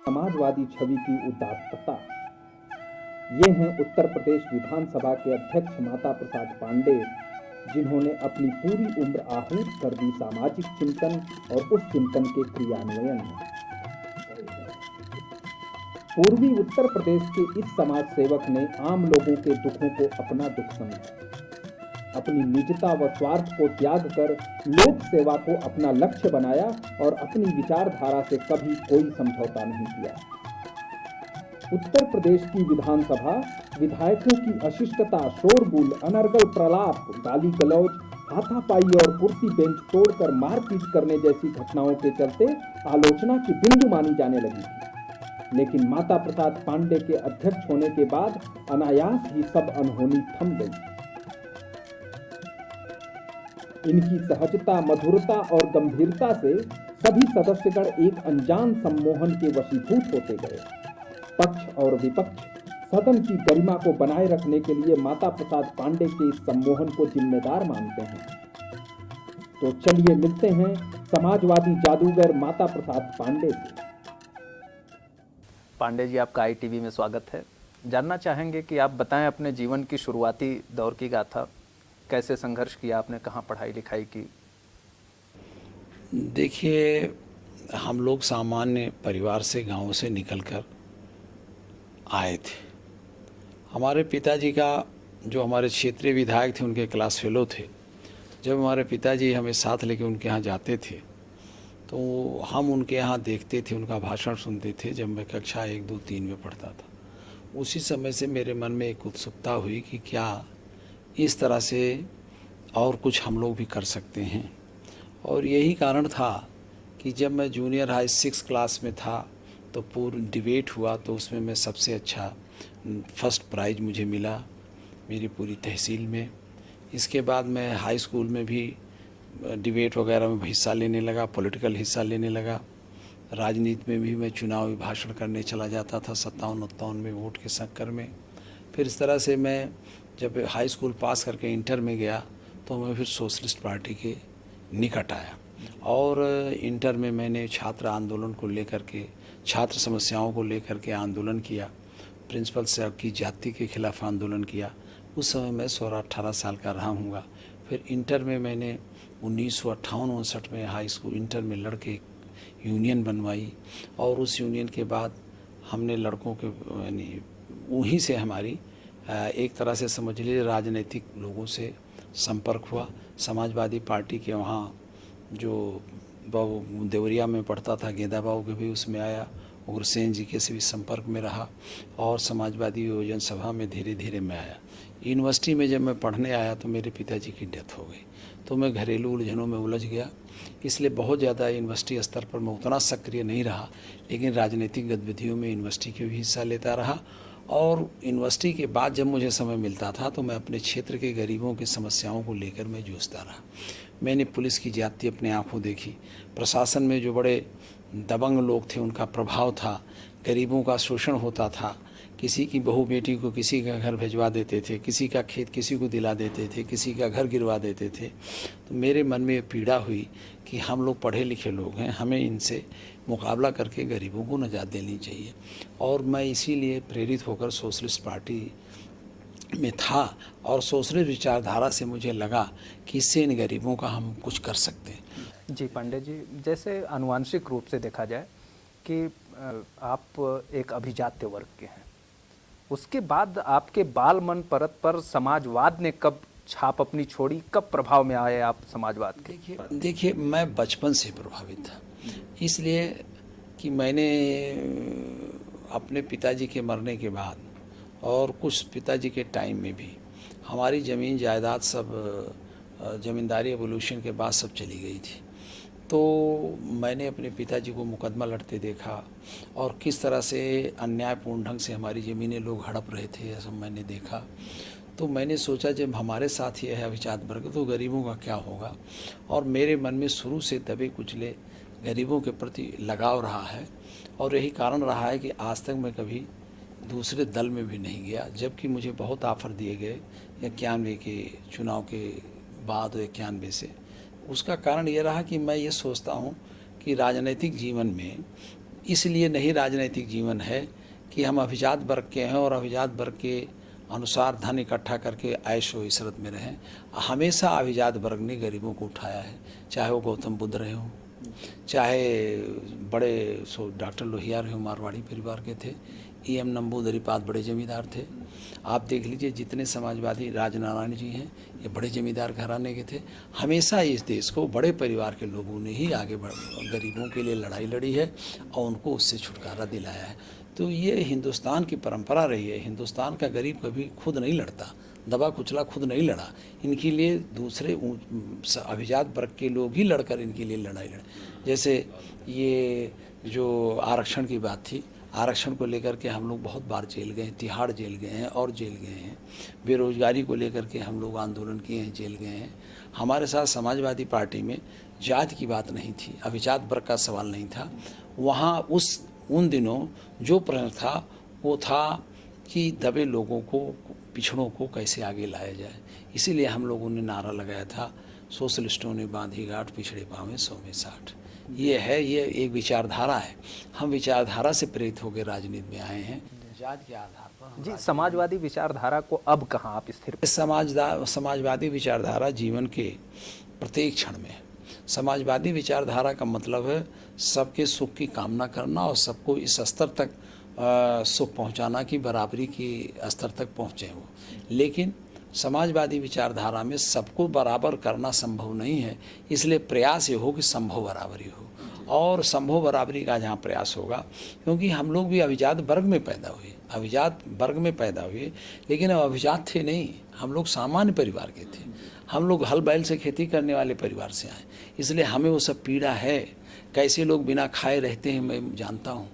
समाजवादी छवि की उदात्तता। ये हैं उत्तर प्रदेश विधानसभा के अध्यक्ष माता प्रसाद पांडे, जिन्होंने अपनी पूरी उम्र आहूत कर दी सामाजिक चिंतन और उस चिंतन के क्रियान्वयन में। पूर्वी उत्तर प्रदेश के इस समाज सेवक ने आम लोगों के दुखों को अपना दुख समझा, अपनी निजता व स्वार्थ को त्याग कर लोक सेवा को अपना लक्ष्य बनाया और अपनी विचारधारा से कभी कोई समझौता नहीं किया। उत्तर प्रदेश की विधानसभा विधायकों की अशिष्टता, शोरगुल, अनर्गल प्रलाप, गाली गलौज, हाथापाई और कुर्सी बेंच तोड़कर मारपीट करने जैसी घटनाओं के चलते आलोचना की बिंदु मानी जाने लगी थी। लेकिन माता प्रसाद पांडे के अध्यक्ष होने के बाद अनायास ही सब अनहोनी थम गई। इनकी सहजता, मधुरता और गंभीरता से सभी सदस्यगण एक अनजान सम्मोहन के वशीभूत होते गए। पक्ष और विपक्ष सदन की गरिमा को बनाए रखने के लिए माता प्रसाद पांडे के इस सम्मोहन को जिम्मेदार मानते हैं। तो चलिए मिलते हैं समाजवादी जादूगर माता प्रसाद पांडे से। पांडे जी, आपका ITV में स्वागत है। जानना चाहेंगे कि आप बताएं अपने जीवन की शुरुआती दौर की गाथा। कैसे संघर्ष किया आपने, कहाँ पढ़ाई लिखाई की? देखिए, हम लोग सामान्य परिवार से, गांव से निकलकर आए थे। हमारे पिताजी का, जो हमारे क्षेत्रीय विधायक थे, उनके क्लास फेलो थे। जब हमारे पिताजी हमें साथ लेके उनके यहाँ जाते थे तो हम उनके यहाँ देखते थे, उनका भाषण सुनते थे। जब मैं कक्षा 1, 2, 3 में पढ़ता था, उसी समय से मेरे मन में एक उत्सुकता हुई कि क्या इस तरह से और कुछ हम लोग भी कर सकते हैं। और यही कारण था कि जब मैं जूनियर हाई 6 क्लास में था तो पूर्ण डिबेट हुआ, तो उसमें मैं सबसे अच्छा फर्स्ट प्राइज़ मुझे मिला मेरी पूरी तहसील में। इसके बाद मैं हाई स्कूल में भी डिबेट वगैरह में हिस्सा लेने लगा, पॉलिटिकल हिस्सा लेने लगा। राजनीति में भी मैं चुनावी भाषण करने चला जाता था 57-58 वोट के शक्कर में। फिर इस तरह से मैं जब हाई स्कूल पास करके इंटर में गया तो मैं फिर सोशलिस्ट पार्टी के निकट आया। और इंटर में मैंने छात्र आंदोलन को लेकर के, छात्र समस्याओं को लेकर के आंदोलन किया। प्रिंसिपल साहब की जाति के खिलाफ आंदोलन किया। उस समय मैं 16-18 साल का रहा हूँगा। फिर इंटर में मैंने 1958-59 में हाई स्कूल इंटर में लड़के यूनियन बनवाई, और उस यूनियन के बाद हमने लड़कों के यानी वहीं से हमारी एक तरह से समझ लीजिए राजनीतिक लोगों से संपर्क हुआ। समाजवादी पार्टी के वहाँ जो बाबू देवरिया में पढ़ता था, गेंदा बाबू के भी उसमें आया, उग्रसेन जी के से भी संपर्क में रहा, और समाजवादी योजना सभा में धीरे धीरे मैं आया। यूनिवर्सिटी में जब मैं पढ़ने आया तो मेरे पिताजी की डेथ हो गई, तो मैं घरेलू उलझनों में उलझ गया। इसलिए बहुत ज़्यादा यूनिवर्सिटी स्तर पर मैं उतना सक्रिय नहीं रहा, लेकिन राजनीतिक गतिविधियों में यूनिवर्सिटी के भी हिस्सा लेता रहा। और यूनिवर्सिटी के बाद जब मुझे समय मिलता था तो मैं अपने क्षेत्र के गरीबों की समस्याओं को लेकर मैं जूझता रहा। मैंने पुलिस की ज्यादती अपने आंखों देखी। प्रशासन में जो बड़े दबंग लोग थे उनका प्रभाव था। गरीबों का शोषण होता था। किसी की बहू बेटी को किसी का घर भिजवा देते थे, किसी का खेत किसी को दिला देते थे, किसी का घर गिरवा देते थे। तो मेरे मन में ये पीड़ा हुई कि हम लोग पढ़े लिखे लोग हैं, हमें इनसे मुकाबला करके गरीबों को निजात देनी चाहिए। और मैं इसीलिए प्रेरित होकर सोशलिस्ट पार्टी में था, और सोशलिस्ट विचारधारा से मुझे लगा कि इससे इन गरीबों का हम कुछ कर सकते हैं। जी पांडे जी, जैसे आनुवांशिक रूप से देखा जाए कि आप एक अभिजात्य वर्ग के हैं, उसके बाद आपके बाल मन परत पर समाजवाद ने कब छाप अपनी छोड़ी, कब प्रभाव में आए आप समाजवाद के? देखिए, मैं बचपन से प्रभावित था, इसलिए कि मैंने अपने पिताजी के मरने के बाद और कुछ पिताजी के टाइम में भी हमारी ज़मीन जायदाद सब ज़मींदारी एवोल्यूशन के बाद सब चली गई थी। तो मैंने अपने पिताजी को मुकदमा लड़ते देखा, और किस तरह से अन्यायपूर्ण ढंग से हमारी ज़मीनें लोग हड़प रहे थे, यह सब मैंने देखा। तो मैंने सोचा जब हमारे साथ ये है अभिजात वर्ग, तो गरीबों का क्या होगा। और मेरे मन में शुरू से दबे कुचले गरीबों के प्रति लगाव रहा है, और यही कारण रहा है कि आज तक मैं कभी दूसरे दल में भी नहीं गया, जबकि मुझे बहुत ऑफर दिए गए 91 के चुनाव के बाद, 91 से। उसका कारण ये रहा कि मैं ये सोचता हूँ कि राजनीतिक जीवन में इसलिए नहीं राजनीतिक जीवन है कि हम अभिजात वर्ग के हैं और अभिजात वर्ग के अनुसार धन इकट्ठा करके ऐश व इशरत में रहें। हमेशा अभिजात वर्ग ने गरीबों को उठाया है, चाहे वो गौतम बुद्ध रहे हों, चाहे बड़े डॉक्टर लोहिया रहे हों, मारवाड़ी परिवार के थे, E.M. नंबूदरीपाद बड़े जमींदार थे। आप देख लीजिए जितने समाजवादी, राजनारायण जी हैं, ये बड़े जमींदार घराने के थे। हमेशा इस देश को बड़े परिवार के लोगों ने ही आगे गरीबों के लिए लड़ाई लड़ी है और उनको उससे छुटकारा दिलाया है। तो ये हिंदुस्तान की परंपरा रही है। हिंदुस्तान का गरीब कभी खुद नहीं लड़ता, दबा कुचला खुद नहीं लड़ा। इनके लिए दूसरे अभिजात वर्ग के लोग ही लड़कर इनके लिए लड़ाई लड़े। जैसे ये जो आरक्षण की बात थी, आरक्षण को लेकर के हम लोग बहुत बार जेल गए हैं, तिहाड़ जेल गए हैं और जेल गए हैं। बेरोजगारी को लेकर के हम लोग आंदोलन किए हैं, जेल गए हैं। हमारे साथ समाजवादी पार्टी में जात की बात नहीं थी, अभिजात वर्ग का सवाल नहीं था। वहाँ उन दिनों जो प्रश्न था वो था कि दबे लोगों को, पिछड़ों को कैसे आगे लाया जाए। इसीलिए हम लोगों ने नारा लगाया था, सोशलिस्टों ने बांधी गांठ, पिछड़े पाँव 100 में 60। ये है, ये एक विचारधारा है। हम विचारधारा से प्रेरित होकर राजनीति में आए हैं, जात के आधार पर। जी, समाजवादी विचारधारा को अब कहाँ आप स्थिर? समाजवादी विचारधारा जीवन के प्रत्येक क्षण में है। समाजवादी विचारधारा का मतलब है सबके सुख की कामना करना और सबको इस स्तर तक सुख पहुंचाना कि बराबरी की स्तर तक पहुंचे वो। लेकिन समाजवादी विचारधारा में सबको बराबर करना संभव नहीं है, इसलिए प्रयास ये हो कि संभव बराबरी हो। और संभव बराबरी का जहाँ प्रयास होगा, क्योंकि हम लोग भी अभिजात वर्ग में पैदा हुए, लेकिन अब अभिजात थे नहीं, हम लोग सामान्य परिवार के थे। हम लोग हल बैल से खेती करने वाले परिवार से आए, इसलिए हमें वो सब पीड़ा है। कैसे लोग बिना खाए रहते हैं मैं जानता हूँ।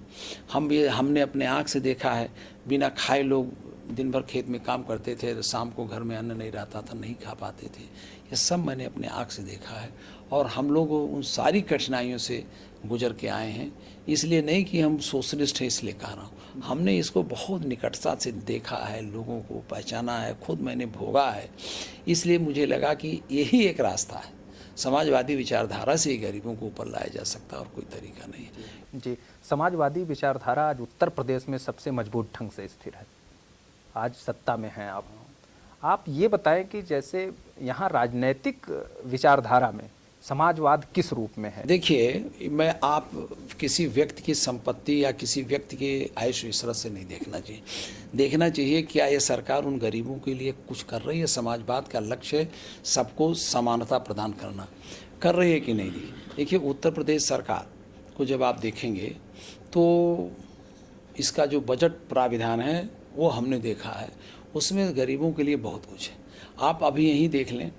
हमने अपने आँख से देखा है, बिना खाए लोग दिन भर खेत में काम करते थे, शाम को घर में अन्न नहीं रहता था, नहीं खा पाते थे। ये सब मैंने अपने आँख से देखा है और हम लोग उन सारी कठिनाइयों से गुजर के आए हैं। इसलिए नहीं कि हम सोशलिस्ट हैं इसलिए कह रहा हूँ, हमने इसको बहुत निकटता से देखा है, लोगों को पहचाना है, खुद मैंने भोगा है। इसलिए मुझे लगा कि यही एक रास्ता है, समाजवादी विचारधारा से ही गरीबों को ऊपर लाया जा सकता और कोई तरीका नहीं। जी, समाजवादी विचारधारा आज उत्तर प्रदेश में सबसे मजबूत ढंग से स्थिर है, आज सत्ता में हैं आप ये बताएं कि जैसे यहाँ राजनीतिक विचारधारा में समाजवाद किस रूप में है? देखिए, आप किसी व्यक्ति की संपत्ति या किसी व्यक्ति के आयुष इशरत से नहीं देखना चाहिए क्या ये सरकार उन गरीबों के लिए कुछ कर रही है। समाजवाद का लक्ष्य है सबको समानता प्रदान करना, कर रही है कि नहीं। देखिए, उत्तर प्रदेश सरकार को जब आप देखेंगे तो इसका जो बजट प्राविधान है वो हमने देखा है, उसमें गरीबों के लिए बहुत कुछ है। आप अभी यहीं देख लें,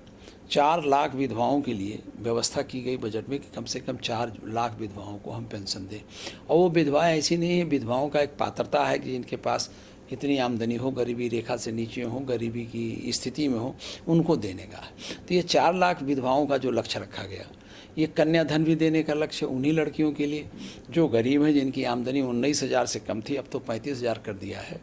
4 लाख विधवाओं के लिए व्यवस्था की गई बजट में कि कम से कम 4 लाख विधवाओं को हम पेंशन दें। और वो विधवाएं ऐसी नहीं है, विधवाओं का एक पात्रता है कि जिनके पास इतनी आमदनी हो, गरीबी रेखा से नीचे हो, गरीबी की स्थिति में हो, उनको देने का है। तो ये 4 लाख विधवाओं का जो लक्ष्य रखा गया, ये कन्याधन भी देने का लक्ष्य उन्हीं लड़कियों के लिए जो गरीब हैं, जिनकी आमदनी 19,000 से कम थी, अब तो 35,000 कर दिया है।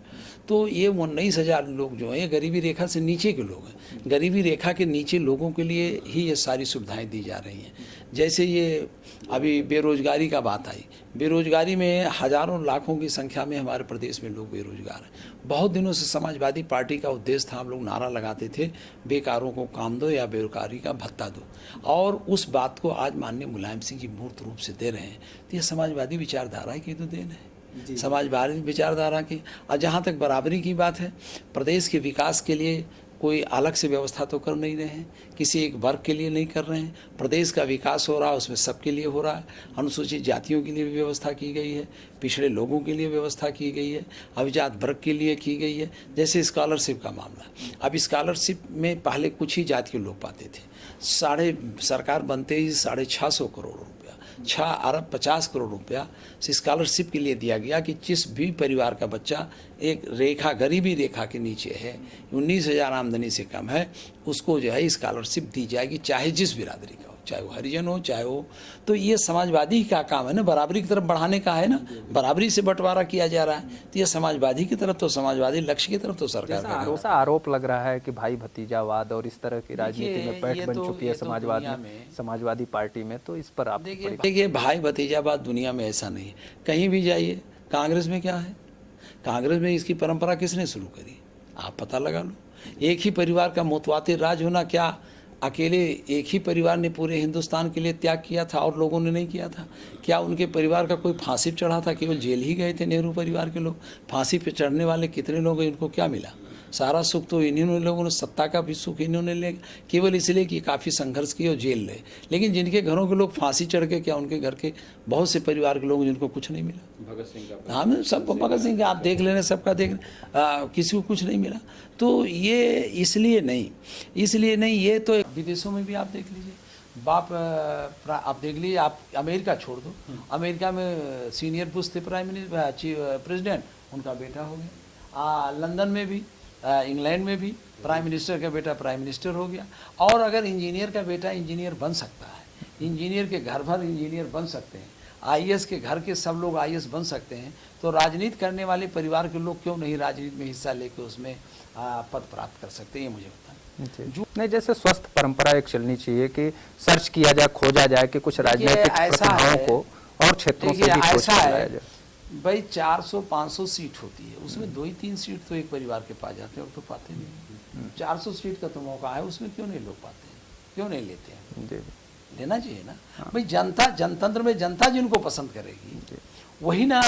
तो ये 19,000 लोग जो हैं ये गरीबी रेखा से नीचे के लोग हैं। गरीबी रेखा के नीचे लोगों के लिए ही ये सारी सुविधाएं दी जा रही हैं। जैसे ये अभी बेरोजगारी का बात आई, बेरोजगारी में हज़ारों लाखों की संख्या में हमारे प्रदेश में लोग बेरोजगार हैं। बहुत दिनों से समाजवादी पार्टी का उद्देश्य था, हम लोग नारा लगाते थे, बेकारों को काम दो या बेरोजगारी का भत्ता दो, और उस बात को आज माननीय मुलायम सिंह जी मूर्त रूप से दे रहे हैं। तो ये समाजवादी विचारधारा की तो देन है, समाजवादी विचारधारा की। और जहाँ तक बराबरी की बात है, प्रदेश के विकास के लिए कोई अलग से व्यवस्था तो कर नहीं रहे हैं, किसी एक वर्ग के लिए नहीं कर रहे हैं। प्रदेश का विकास हो रहा है, उसमें सबके लिए हो रहा है। अनुसूचित जातियों के लिए भी व्यवस्था की गई है, पिछड़े लोगों के लिए व्यवस्था की गई है, अभिजात वर्ग के लिए की गई है। जैसे स्कॉलरशिप का मामला, अब स्कॉलरशिप में पहले कुछ ही जाति के लोग पाते थे। सरकार बनते ही 650 करोड़ रुपया, 6 अरब 50 करोड़ रुपया स्कॉलरशिप के लिए दिया गया कि जिस भी परिवार का बच्चा एक रेखा, गरीबी रेखा के नीचे है, 19,000 आमदनी से कम है, उसको जो है स्कॉलरशिप दी जाएगी, चाहे जिस बिरादरी का हो। चाहे वो हरिजन हो, चाहे वो, तो ये समाजवादी का काम है ना, बराबरी की तरफ बढ़ाने का है ना, बराबरी से बंटवारा किया जा रहा है, तो ये समाजवादी की तरफ, तो समाजवादी लक्ष्य की तरफ तो सरकार का काम है। ऐसा आरोप लग रहा है कि भाई भतीजावाद और इस तरह की राजनीति में पैठ बन चुकी है समाजवादी पार्टी में, तो इस पर आप देखिए भाई भतीजावाद दुनिया में ऐसा नहीं है, कहीं भी जाइए। कांग्रेस में क्या है, कांग्रेस में इसकी परंपरा किसने शुरू करी, आप पता लगा लो। एक ही परिवार का मुतवातिर राज होना, क्या अकेले एक ही परिवार ने पूरे हिंदुस्तान के लिए त्याग किया था और लोगों ने नहीं किया था? क्या उनके परिवार का कोई फांसी पर चढ़ा था? केवल जेल ही गए थे नेहरू परिवार के लोग। फांसी पे चढ़ने वाले कितने लोग हैं, इनको क्या मिला? सारा सुख तो इन्हीं लोगों ने, सत्ता का भी सुख इन्होंने ले, केवल इसलिए कि काफ़ी संघर्ष किए और जेल गए। लेकिन जिनके घरों के लोग फांसी चढ़ के, क्या उनके घर के बहुत से परिवार के लोग जिनको कुछ नहीं मिला? भगत सिंह का, हाँ, सबको भगत सिंह का आप देख लेना, सबका देख, किसी को कुछ नहीं मिला। तो ये इसलिए नहीं, ये तो विदेशों में भी आप देख लीजिए, आप देख लीजिए, आप अमेरिका छोड़ दो, अमेरिका में सीनियर बुश थे प्रेसिडेंट, उनका बेटा हो गया। लंदन में भी, इंग्लैंड में भी प्राइम मिनिस्टर का बेटा प्राइम मिनिस्टर हो गया। और अगर इंजीनियर का बेटा इंजीनियर बन सकता है, इंजीनियर के घर भर इंजीनियर बन सकते हैं, आईएएस के घर के सब लोग आईएएस बन सकते हैं, तो राजनीति करने वाले परिवार के लोग क्यों नहीं राजनीति में हिस्सा लेकर उसमें पद प्राप्त कर सकते हैं? ये मुझे बताएं। नहीं, जैसे स्वस्थ परंपरा एक चलनी चाहिए कि सर्च किया जाए, खोजा जाए कि कुछ राजनीतिक प्रतिभाओं को और क्षेत्रों से भी खोज लाया जाए। भाई 400-500 सीट होती है, उसमें 2-3 सीट तो एक परिवार के पास जाते हैं और तो पाते नहीं। 400 सीट का तो मौका है, उसमें क्यों नहीं लोग पाते हैं, क्यों नहीं लेते हैं? लेना चाहिए ना। भाई जनता, जनतंत्र में जनता जिनको पसंद करेगी वही ना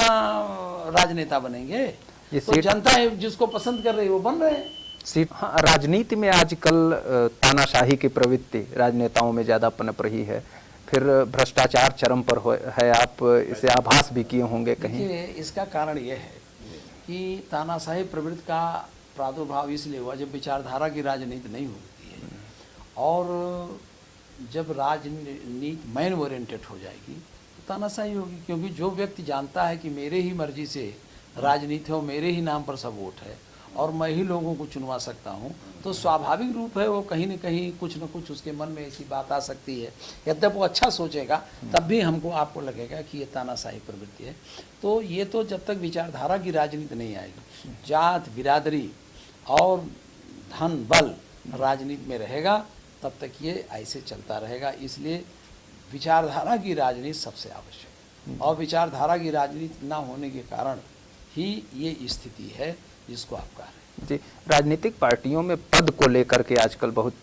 राजनेता बनेंगे। तो जनता जिसको पसंद कर रही है वो बन रहे हैं सीट। हाँ, राजनीति में आजकल तानाशाही की प्रवृत्ति राजनेताओं में ज़्यादा पनप रही है, फिर भ्रष्टाचार चरम पर है, आप इसे आभास भी किए होंगे कहीं। इसका कारण यह है कि तानाशाही प्रवृत्ति का प्रादुर्भाव इसलिए हुआ जब विचारधारा की राजनीति नहीं होती है, और जब राजनीति मैन ओरिएंटेड हो जाएगी तो तानाशाही होगी। क्योंकि जो व्यक्ति जानता है कि मेरे ही मर्जी से राजनीति हो, मेरे ही नाम पर सब वोट है और मैं ही लोगों को चुनवा सकता हूं, तो स्वाभाविक रूप है वो कहीं न कहीं कुछ न कुछ उसके मन में ऐसी बात आ सकती है। यद्यप वो अच्छा सोचेगा तब भी आपको लगेगा कि ये तानाशाही प्रवृत्ति है। तो ये तो जब तक विचारधारा की राजनीति नहीं आएगी, जात बिरादरी और धन बल राजनीति में रहेगा, तब तक ये ऐसे चलता रहेगा। इसलिए विचारधारा की राजनीति सबसे आवश्यक है, और विचारधारा की राजनीति ना होने के कारण ही ये स्थिति है जिसको आप कह रहे हैं। जी, राजनीतिक पार्टियों में पद को लेकर के आजकल बहुत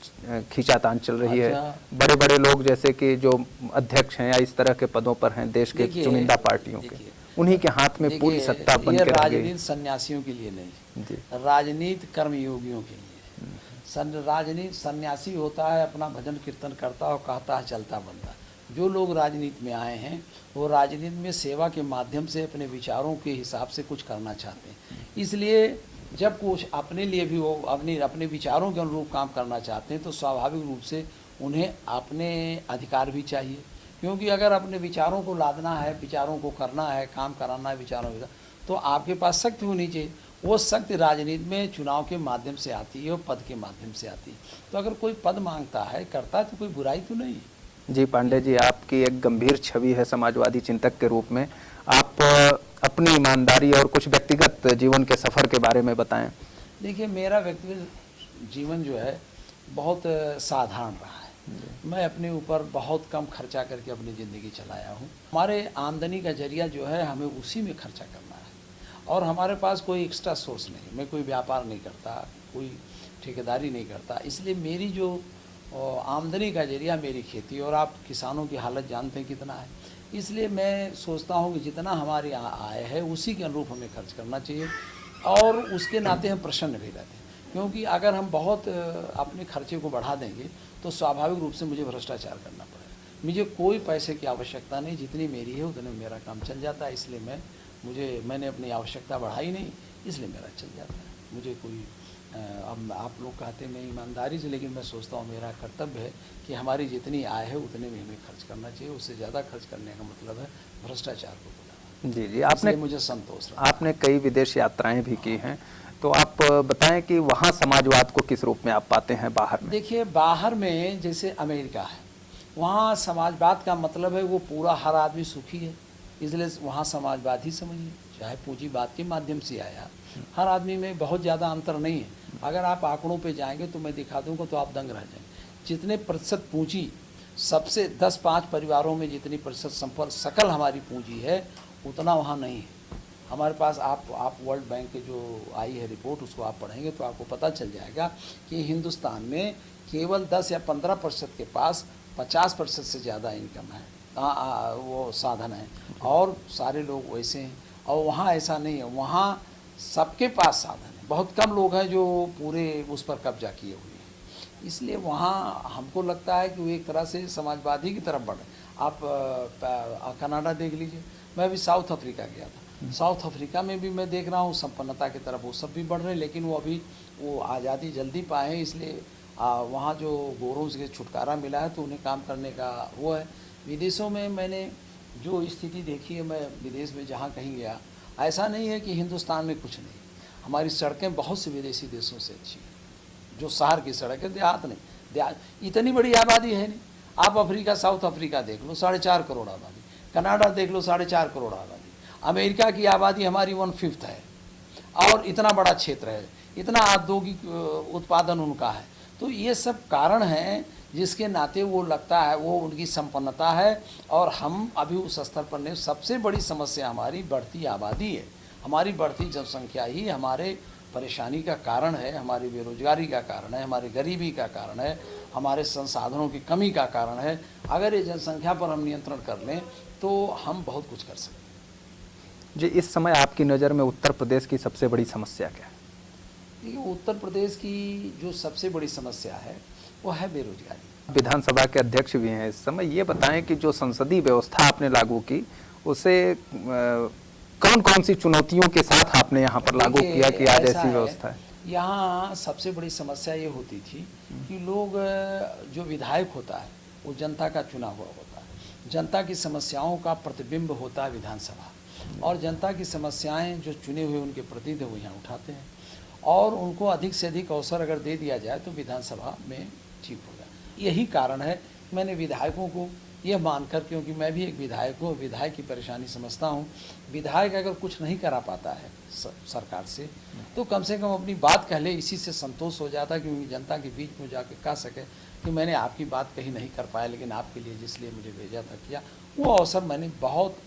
खींचातान चल रही है। बड़े बड़े लोग जैसे कि जो अध्यक्ष हैं या इस तरह के पदों पर हैं देश के चुनिंदा पार्टियों के, उन्हीं के हाथ में पूरी सत्ता बन के रह गई। राजनीति सन्यासियों के लिए नहीं, राजनीति कर्मयोगियों के लिए। राजनीति सन्यासी होता है, अपना भजन कीर्तन करता है, कहता है चलता बनता है। जो लोग राजनीति में आए हैं वो राजनीति में सेवा के माध्यम से अपने विचारों के हिसाब से कुछ करना चाहते हैं। इसलिए जब कुछ अपने लिए भी वो अपने विचारों के अनुरूप काम करना चाहते हैं तो स्वाभाविक रूप से उन्हें अपने अधिकार भी चाहिए। क्योंकि अगर अपने विचारों को लादना है, विचारों को करना है, काम कराना है विचारों के, तो आपके पास शक्ति होनी चाहिए। वो शक्ति राजनीति में चुनाव के माध्यम से आती है और पद के माध्यम से आती है। तो अगर कोई पद मांगता है, करता है, तो कोई बुराई तो नहीं है। जी पांडे जी, आपकी एक गंभीर छवि है समाजवादी चिंतक के रूप में। आप अपनी ईमानदारी और कुछ व्यक्तिगत जीवन के सफ़र के बारे में बताएं। देखिए, मेरा व्यक्तिगत जीवन जो है बहुत साधारण रहा है। मैं अपने ऊपर बहुत कम खर्चा करके अपनी ज़िंदगी चलाया हूँ। हमारे आमदनी का जरिया जो है हमें उसी में खर्चा करना है, और हमारे पास कोई एक्स्ट्रा सोर्स नहीं। मैं कोई व्यापार नहीं करता, कोई ठेकेदारी नहीं करता। इसलिए मेरी जो आमदनी का जरिया मेरी खेती, और आप किसानों की हालत जानते हैं कितना है। इसलिए मैं सोचता हूँ कि जितना हमारी आय है उसी के अनुरूप हमें खर्च करना चाहिए, और उसके नाते हम प्रसन्न भी रहते हैं। क्योंकि अगर हम बहुत अपने खर्चे को बढ़ा देंगे तो स्वाभाविक रूप से मुझे भ्रष्टाचार करना पड़ेगा। मुझे कोई पैसे की आवश्यकता नहीं, जितनी मेरी है उतने में मेरा काम चल जाता है। इसलिए मैंने अपनी आवश्यकता बढ़ाई नहीं, इसलिए मेरा चल जाता है। मुझे कोई अब आप लोग कहते हैं मैं ईमानदारी से, लेकिन मैं सोचता हूँ मेरा कर्तव्य है कि हमारी जितनी आय है उतने में हमें खर्च करना चाहिए। उससे ज़्यादा खर्च करने का मतलब है भ्रष्टाचार को बुलाना। जी जी, आपने मुझे संतोष रहा। आपने कई विदेश यात्राएं भी की हैं, तो आप बताएं कि वहाँ समाजवाद को किस रूप में आप पाते हैं बाहर में? देखिए, बाहर में जैसे अमेरिका है, वहाँ समाजवाद का मतलब है वो पूरा हर आदमी सुखी है, इसलिए वहाँ समाजवाद ही समझिए, चाहे पूंजीवाद के माध्यम से आया, हर आदमी में बहुत ज़्यादा अंतर नहीं है। अगर आप आंकड़ों पे जाएंगे तो मैं दिखा दूंगा तो आप दंग रह जाएंगे। जितने प्रतिशत पूंजी सबसे 10-5 परिवारों में जितनी प्रतिशत संपन्न सकल हमारी पूंजी है उतना वहाँ नहीं है हमारे पास। आप वर्ल्ड बैंक के जो आई है रिपोर्ट उसको आप पढ़ेंगे तो आपको पता चल जाएगा कि हिंदुस्तान में केवल 10 या 15% के पास 50% से ज़्यादा इनकम है, वो साधन है, और सारे लोग वैसे हैं। और वहाँ ऐसा नहीं है, वहाँ सबके पास साधन है, बहुत कम लोग हैं जो पूरे उस पर कब्जा किए हुए हैं। इसलिए वहाँ हमको लगता है कि वो एक तरह से समाजवादी की तरफ बढ़े। आप कनाडा देख लीजिए, मैं अभी साउथ अफ्रीका गया था, साउथ अफ्रीका में भी मैं देख रहा हूँ संपन्नता की तरफ वो सब भी बढ़ रहे हैं, लेकिन वो अभी वो आज़ादी जल्दी पाए हैं, इसलिए वहाँ जो गोरों से छुटकारा मिला है तो उन्हें काम करने का वो है। विदेशों में मैंने जो स्थिति देखी है, मैं विदेश में जहाँ कहीं गया, ऐसा नहीं है कि हिंदुस्तान में कुछ नहीं, हमारी सड़कें बहुत से विदेशी देशों से अच्छी हैं। जो शहर की सड़क है, देहात नहीं, देहात इतनी बड़ी आबादी है नहीं। आप अफ्रीका, साउथ अफ्रीका देख लो 4.5 करोड़ आबादी, कनाडा देख लो 4.5 करोड़ आबादी, अमेरिका की आबादी हमारी 1/5 है, और इतना बड़ा क्षेत्र है, इतना औद्योगिक उत्पादन उनका है। तो ये सब कारण हैं जिसके नाते वो लगता है वो उनकी संपन्नता है, और हम अभी उस स्तर पर नहीं। सबसे बड़ी समस्या हमारी बढ़ती आबादी है, हमारी बढ़ती जनसंख्या ही हमारे परेशानी का कारण है, हमारी बेरोजगारी का कारण है, हमारी गरीबी का कारण है, हमारे संसाधनों की कमी का कारण है। अगर ये जनसंख्या पर हम नियंत्रण कर लें तो हम बहुत कुछ कर सकते हैं। जी, इस समय आपकी नज़र में उत्तर प्रदेश की सबसे बड़ी समस्या क्या है? देखिए, उत्तर प्रदेश की जो सबसे बड़ी समस्या है वो है बेरोजगारी। विधानसभा के अध्यक्ष भी हैं इस समय, ये बताएं कि जो संसदीय व्यवस्था आपने लागू की उसे कौन कौन सी चुनौतियों के साथ आपने यहाँ पर लागू किया कि आज ऐसी व्यवस्था है? यहाँ सबसे बड़ी समस्या ये होती थी कि लोग, जो विधायक होता है वो जनता का चुना हुआ होता है, जनता की समस्याओं का प्रतिबिंब होता है विधानसभा, और जनता की समस्याएं जो चुने हुए उनके प्रतिनिधि वो यहाँ उठाते हैं, और उनको अधिक से अधिक अवसर अगर दे दिया जाए तो विधानसभा में ठीक होगा। यही कारण है मैंने विधायकों को यह मानकर, क्योंकि मैं भी एक विधायक हूँ, विधायक की परेशानी समझता हूँ। विधायक अगर कुछ नहीं करा पाता है सरकार से तो कम से कम अपनी बात कह ले, इसी से संतोष हो जाता, क्योंकि जनता के बीच में जाके कह सके कि मैंने आपकी बात कहीं नहीं कर पाया, लेकिन आपके लिए जिसलिए मुझे भेजा था किया। वो अवसर मैंने बहुत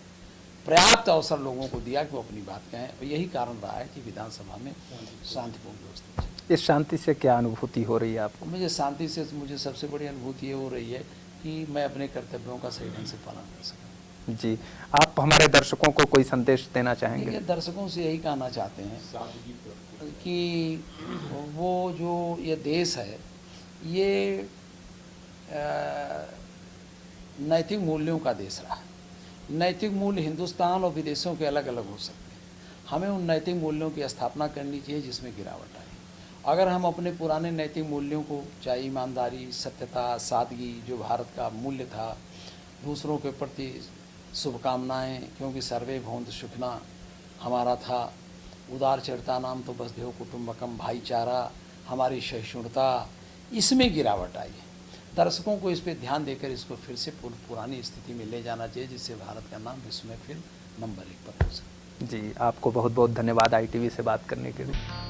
पर्याप्त अवसर लोगों को दिया कि वो अपनी बात कहें, और यही कारण रहा है कि विधानसभा में शांतिपूर्ण व्यवस्था है। इस शांति से क्या अनुभूति हो रही है आपको? मुझे शांति से मुझे सबसे बड़ी अनुभूति ये हो रही है कि मैं अपने कर्तव्यों का सही ढंग से पालन कर सकूं। जी, आप हमारे दर्शकों को कोई संदेश देना चाहेंगे? दर्शकों से यही कहना चाहते हैं कि वो जो ये देश है ये नैतिक मूल्यों का देश रहा है। नैतिक मूल्य हिंदुस्तान और विदेशों के अलग अलग हो सकते हैं, हमें उन नैतिक मूल्यों की स्थापना करनी चाहिए जिसमें गिरावट आए। अगर हम अपने पुराने नैतिक मूल्यों को, चाहे ईमानदारी, सत्यता, सादगी, जो भारत का मूल्य था, दूसरों के प्रति शुभकामनाएं, क्योंकि सर्वे भवन्तु सुखिनः हमारा था, उदार चरिता नाम तो वसुधैव कुटुम्बकम, भाईचारा, हमारी सहिष्णुता, इसमें गिरावट आई है। दर्शकों को इस पर ध्यान देकर इसको फिर से पुरानी स्थिति में ले जाना चाहिए, जिससे भारत का नाम विश्व में फिर नंबर 1 पर हो सके। जी, आपको बहुत बहुत धन्यवाद ITV से बात करने के लिए।